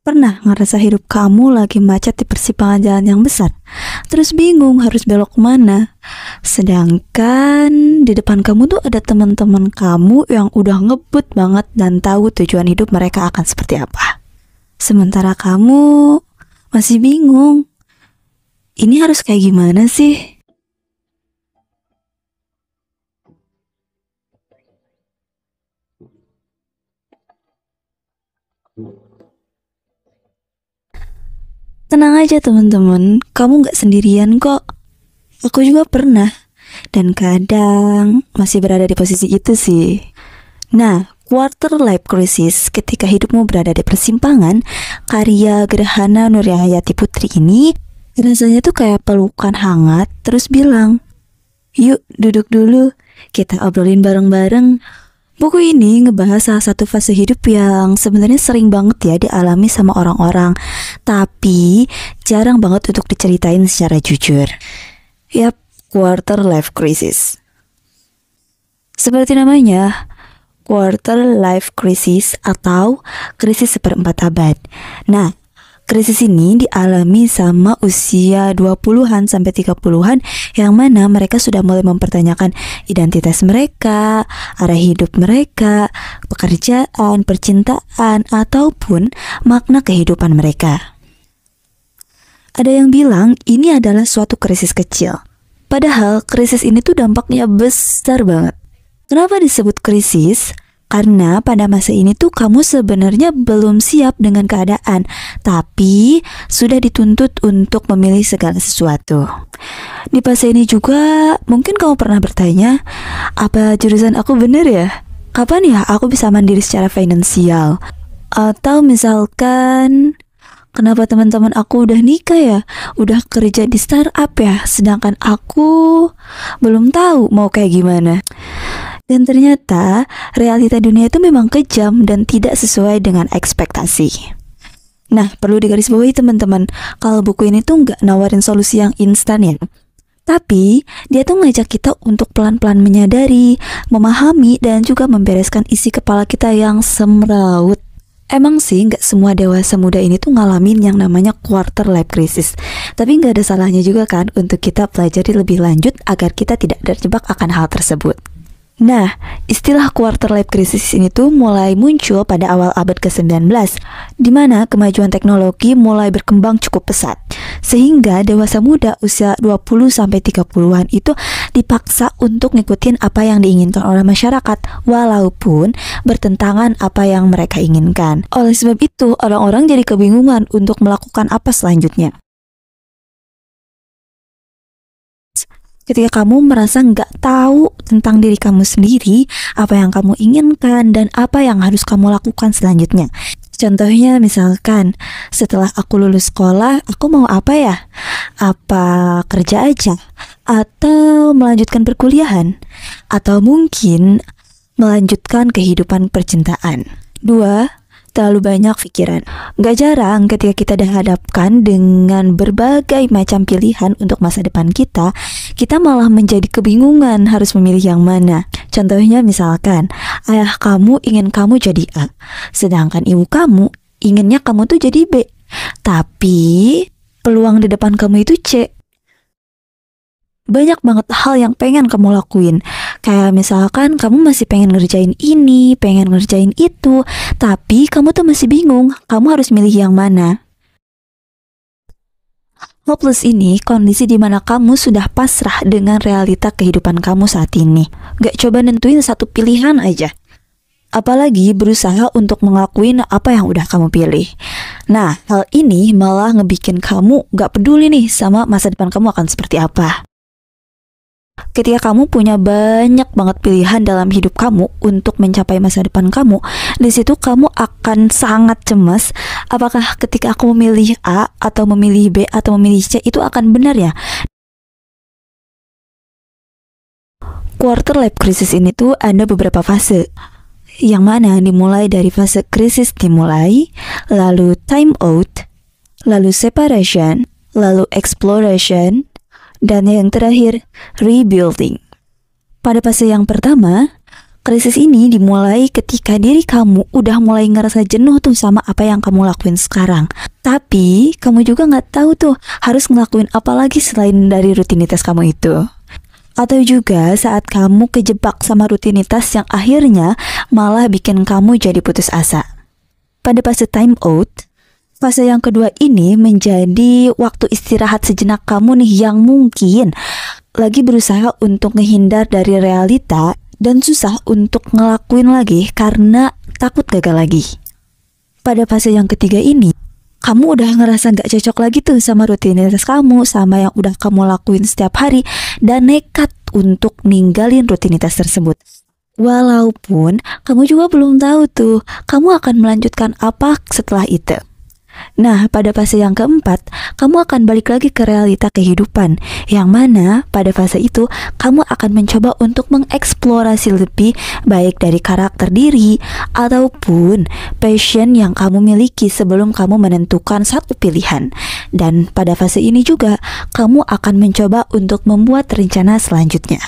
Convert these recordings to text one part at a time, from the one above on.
Pernah ngerasa hidup kamu lagi macet di persimpangan jalan yang besar, terus bingung harus belok kemana? Sedangkan di depan kamu tuh ada teman-teman kamu yang udah ngebut banget dan tahu tujuan hidup mereka akan seperti apa. Sementara kamu masih bingung, ini harus kayak gimana sih? Tenang aja teman-teman, kamu gak sendirian kok. Aku juga pernah, dan kadang masih berada di posisi itu sih. Nah, quarter life crisis ketika hidupmu berada di persimpangan, karya Gerhana Nuryahayati Putri ini rasanya tuh kayak pelukan hangat, terus bilang, "Yuk duduk dulu, kita obrolin bareng-bareng." Buku ini ngebahas salah satu fase hidup yang sebenarnya sering banget ya dialami sama orang-orang, tapi jarang banget untuk diceritain secara jujur. Yap, quarter life crisis. Seperti namanya, quarter life crisis atau krisis seperempat abad. Nah, krisis ini dialami sama usia 20-an sampai 30-an yang mana mereka sudah mulai mempertanyakan identitas mereka, arah hidup mereka, pekerjaan, percintaan, ataupun makna kehidupan mereka. Ada yang bilang ini adalah suatu krisis kecil. Padahal krisis ini tuh dampaknya besar banget. Kenapa disebut krisis? Karena pada masa ini tuh kamu sebenarnya belum siap dengan keadaan, tapi sudah dituntut untuk memilih segala sesuatu. Di fase ini juga mungkin kamu pernah bertanya, apa jurusan aku bener ya? Kapan ya aku bisa mandiri secara finansial? Atau misalkan, kenapa teman-teman aku udah nikah ya? Udah kerja di startup ya? Sedangkan aku belum tahu mau kayak gimana. Dan ternyata realita dunia itu memang kejam dan tidak sesuai dengan ekspektasi. Nah, perlu digarisbawahi teman-teman, kalau buku ini tuh nggak nawarin solusi yang instan ya. Tapi dia tuh ngajak kita untuk pelan-pelan menyadari, memahami, dan juga membereskan isi kepala kita yang semrawut. Emang sih nggak semua dewasa muda ini tuh ngalamin yang namanya quarter life crisis. Tapi nggak ada salahnya juga kan untuk kita pelajari lebih lanjut agar kita tidak terjebak akan hal tersebut. Nah, istilah quarter life crisis ini tuh mulai muncul pada awal abad ke-19, di mana kemajuan teknologi mulai berkembang cukup pesat. Sehingga dewasa muda usia 20-30-an itu dipaksa untuk ngikutin apa yang diinginkan oleh masyarakat, walaupun bertentangan apa yang mereka inginkan. Oleh sebab itu, orang-orang jadi kebingungan untuk melakukan apa selanjutnya. Ketika kamu merasa nggak tahu tentang diri kamu sendiri, apa yang kamu inginkan, dan apa yang harus kamu lakukan selanjutnya. Contohnya misalkan, setelah aku lulus sekolah, aku mau apa ya? Apa kerja aja? Atau melanjutkan perkuliahan? Atau mungkin melanjutkan kehidupan percintaan? 2. Terlalu banyak pikiran. Gak jarang ketika kita dihadapkan dengan berbagai macam pilihan untuk masa depan kita malah menjadi kebingungan harus memilih yang mana. Contohnya misalkan, ayah kamu ingin kamu jadi A, sedangkan ibu kamu inginnya kamu tuh jadi B. Tapi peluang di depan kamu itu C. Banyak banget hal yang pengen kamu lakuin. Kayak misalkan kamu masih pengen ngerjain ini, pengen ngerjain itu, tapi kamu tuh masih bingung, kamu harus milih yang mana. Hopeless ini kondisi dimana kamu sudah pasrah dengan realita kehidupan kamu saat ini. Gak coba nentuin satu pilihan aja. Apalagi berusaha untuk ngelakuin apa yang udah kamu pilih. Nah, hal ini malah ngebikin kamu gak peduli nih sama masa depan kamu akan seperti apa. Ketika kamu punya banyak banget pilihan dalam hidup kamu untuk mencapai masa depan kamu, di situ kamu akan sangat cemas. Apakah ketika aku memilih A atau memilih B atau memilih C itu akan benar ya? Quarter life crisis ini tuh ada beberapa fase, yang mana dimulai dari fase krisis dimulai, lalu time out, lalu separation, lalu exploration, dan yang terakhir, rebuilding. Pada fase yang pertama, Krisis ini dimulai ketika diri kamu udah mulai ngerasa jenuh tuh sama apa yang kamu lakuin sekarang. Tapi kamu juga nggak tahu tuh harus ngelakuin apa lagi selain dari rutinitas kamu itu. Atau juga saat kamu kejebak sama rutinitas yang akhirnya malah bikin kamu jadi putus asa. Pada fase time out, fase yang kedua ini menjadi waktu istirahat sejenak kamu nih yang mungkin lagi berusaha untuk menghindar dari realita dan susah untuk ngelakuin lagi karena takut gagal lagi. Pada fase yang ketiga ini, kamu udah ngerasa gak cocok lagi tuh sama rutinitas kamu, sama yang udah kamu lakuin setiap hari, dan nekat untuk ninggalin rutinitas tersebut. Walaupun kamu juga belum tahu tuh, kamu akan melanjutkan apa setelah itu. Nah, pada fase yang keempat, kamu akan balik lagi ke realita kehidupan, yang mana pada fase itu, kamu akan mencoba untuk mengeksplorasi lebih baik dari karakter diri, ataupun passion yang kamu miliki sebelum kamu menentukan satu pilihan. Dan pada fase ini juga, kamu akan mencoba untuk membuat rencana selanjutnya.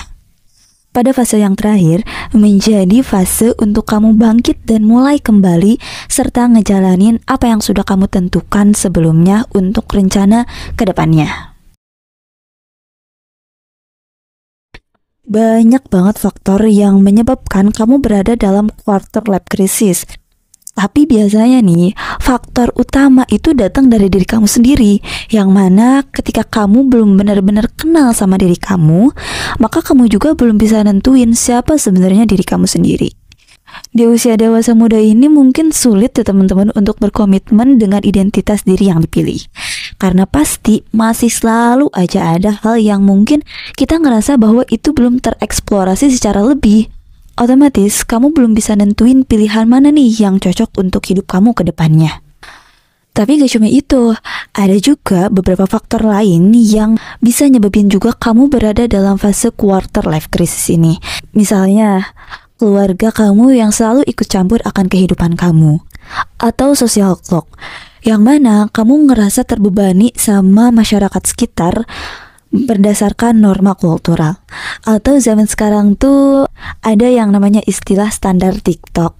Pada fase yang terakhir, menjadi fase untuk kamu bangkit dan mulai kembali serta ngejalanin apa yang sudah kamu tentukan sebelumnya untuk rencana ke depannya. Banyak banget faktor yang menyebabkan kamu berada dalam quarter life crisis. Tapi biasanya nih, faktor utama itu datang dari diri kamu sendiri, yang mana ketika kamu belum benar-benar kenal sama diri kamu, maka kamu juga belum bisa nentuin siapa sebenarnya diri kamu sendiri. Di usia dewasa muda ini mungkin sulit ya teman-teman untuk berkomitmen dengan identitas diri yang dipilih. Karena pasti masih selalu aja ada hal yang mungkin kita ngerasa bahwa itu belum tereksplorasi secara lebih. Otomatis kamu belum bisa nentuin pilihan mana nih yang cocok untuk hidup kamu ke depannya. Tapi gak cuma itu, ada juga beberapa faktor lain yang bisa nyebabin juga kamu berada dalam fase quarter life crisis ini. Misalnya, keluarga kamu yang selalu ikut campur akan kehidupan kamu. Atau social clock, yang mana kamu ngerasa terbebani sama masyarakat sekitar berdasarkan norma kultural. Atau zaman sekarang tuh ada yang namanya istilah standar TikTok.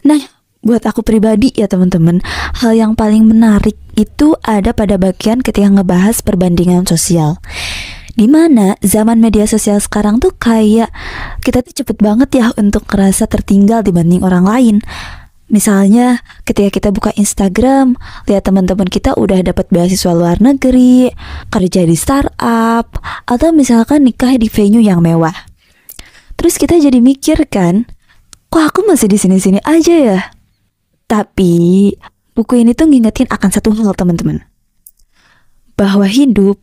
Nah, buat aku pribadi ya teman-teman, hal yang paling menarik itu ada pada bagian ketika ngebahas perbandingan sosial. Dimana zaman media sosial sekarang tuh kayak kita tuh cepet banget ya untuk ngerasa tertinggal dibanding orang lain. Misalnya ketika kita buka Instagram, lihat teman-teman kita udah dapat beasiswa luar negeri, kerja di startup, atau misalkan nikah di venue yang mewah. Terus kita jadi mikir kan, kok aku masih di sini-sini aja ya? Tapi buku ini tuh ngingetin akan satu hal teman-teman, bahwa hidup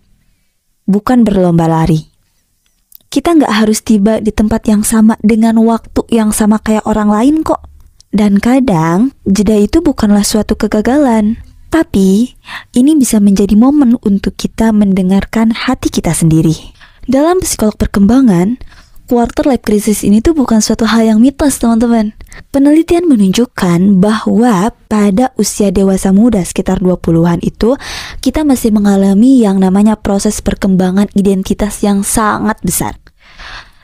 bukan berlomba lari. Kita nggak harus tiba di tempat yang sama dengan waktu yang sama kayak orang lain kok. Dan kadang, jeda itu bukanlah suatu kegagalan, tapi ini bisa menjadi momen untuk kita mendengarkan hati kita sendiri. Dalam psikolog perkembangan, quarter life crisis ini tuh bukan suatu hal yang mitos teman-teman. Penelitian menunjukkan bahwa pada usia dewasa muda sekitar 20-an itu, kita masih mengalami yang namanya proses perkembangan identitas yang sangat besar.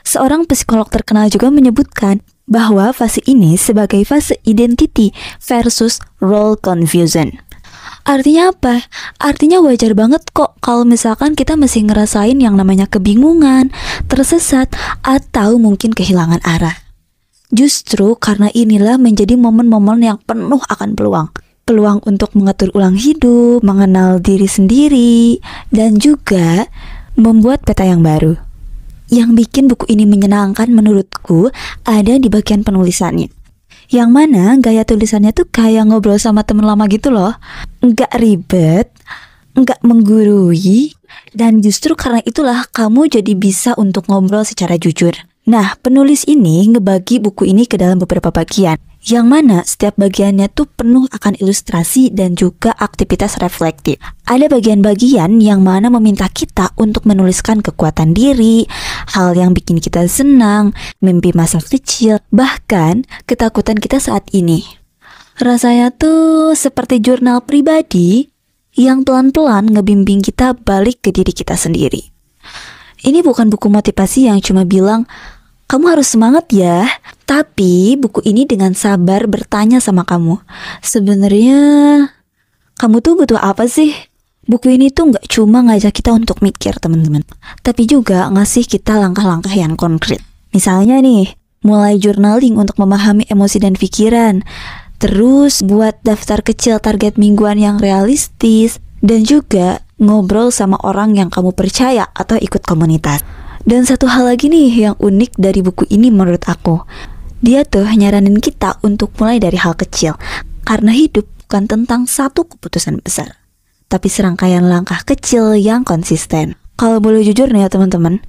Seorang psikolog terkenal juga menyebutkan bahwa fase ini sebagai fase identity versus role confusion. Artinya apa? Artinya wajar banget kok kalau misalkan kita masih ngerasain yang namanya kebingungan, tersesat, atau mungkin kehilangan arah. Justru karena inilah menjadi momen-momen yang penuh akan peluang. Peluang untuk mengatur ulang hidup, mengenal diri sendiri, dan juga membuat peta yang baru. Yang bikin buku ini menyenangkan menurutku ada di bagian penulisannya. Yang mana gaya tulisannya tuh kayak ngobrol sama temen lama gitu loh. Nggak ribet, nggak menggurui, dan justru karena itulah kamu jadi bisa untuk ngobrol secara jujur. Nah, penulis ini ngebagi buku ini ke dalam beberapa bagian, yang mana setiap bagiannya tuh penuh akan ilustrasi dan juga aktivitas reflektif. Ada bagian-bagian yang mana meminta kita untuk menuliskan kekuatan diri, hal yang bikin kita senang, mimpi masa kecil, bahkan ketakutan kita saat ini. Rasanya tuh seperti jurnal pribadi yang pelan-pelan ngebimbing kita balik ke diri kita sendiri. Ini bukan buku motivasi yang cuma bilang, Kamu harus semangat ya. Tapi buku ini dengan sabar bertanya sama kamu, sebenarnya kamu tuh butuh apa sih? Buku ini tuh gak cuma ngajak kita untuk mikir teman-teman, tapi juga ngasih kita langkah-langkah yang konkret. Misalnya nih, mulai journaling untuk memahami emosi dan pikiran, terus buat daftar kecil target mingguan yang realistis, dan juga ngobrol sama orang yang kamu percaya atau ikut komunitas. Dan satu hal lagi nih yang unik dari buku ini menurut aku, dia tuh nyaranin kita untuk mulai dari hal kecil, karena hidup bukan tentang satu keputusan besar, tapi serangkaian langkah kecil yang konsisten. Kalau boleh jujur nih ya teman-teman,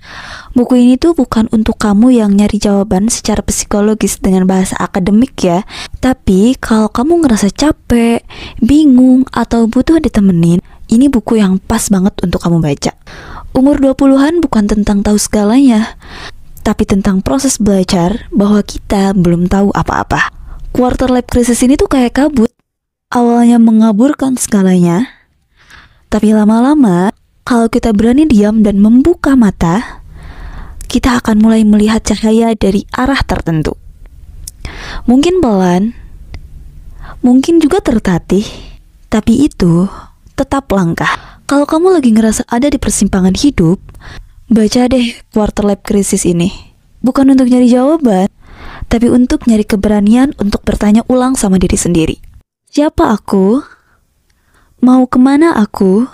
buku ini tuh bukan untuk kamu yang nyari jawaban secara psikologis dengan bahasa akademik ya. Tapi kalau kamu ngerasa capek, bingung, atau butuh ditemenin, ini buku yang pas banget untuk kamu baca. Umur 20-an bukan tentang tahu segalanya, tapi tentang proses belajar bahwa kita belum tahu apa-apa. Quarter life crisis ini tuh kayak kabut. Awalnya mengaburkan segalanya, tapi lama-lama kalau kita berani diam dan membuka mata, kita akan mulai melihat cahaya dari arah tertentu. Mungkin pelan, mungkin juga tertatih, tapi itu tetap langkah. Kalau kamu lagi ngerasa ada di persimpangan hidup, baca deh Quarter Life Crisis ini. Bukan untuk nyari jawaban, tapi untuk nyari keberanian untuk bertanya ulang sama diri sendiri. Siapa aku? Mau kemana aku?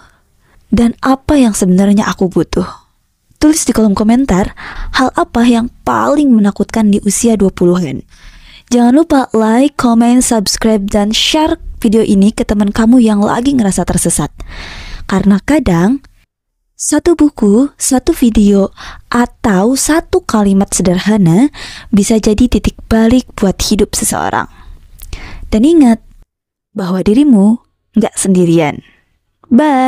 Dan apa yang sebenarnya aku butuh? Tulis di kolom komentar hal apa yang paling menakutkan di usia 20-an. Jangan lupa like, comment, subscribe, dan share video ini ke teman kamu yang lagi ngerasa tersesat. Karena kadang satu buku, satu video, atau satu kalimat sederhana bisa jadi titik balik buat hidup seseorang. Dan ingat bahwa dirimu gak sendirian. Bye!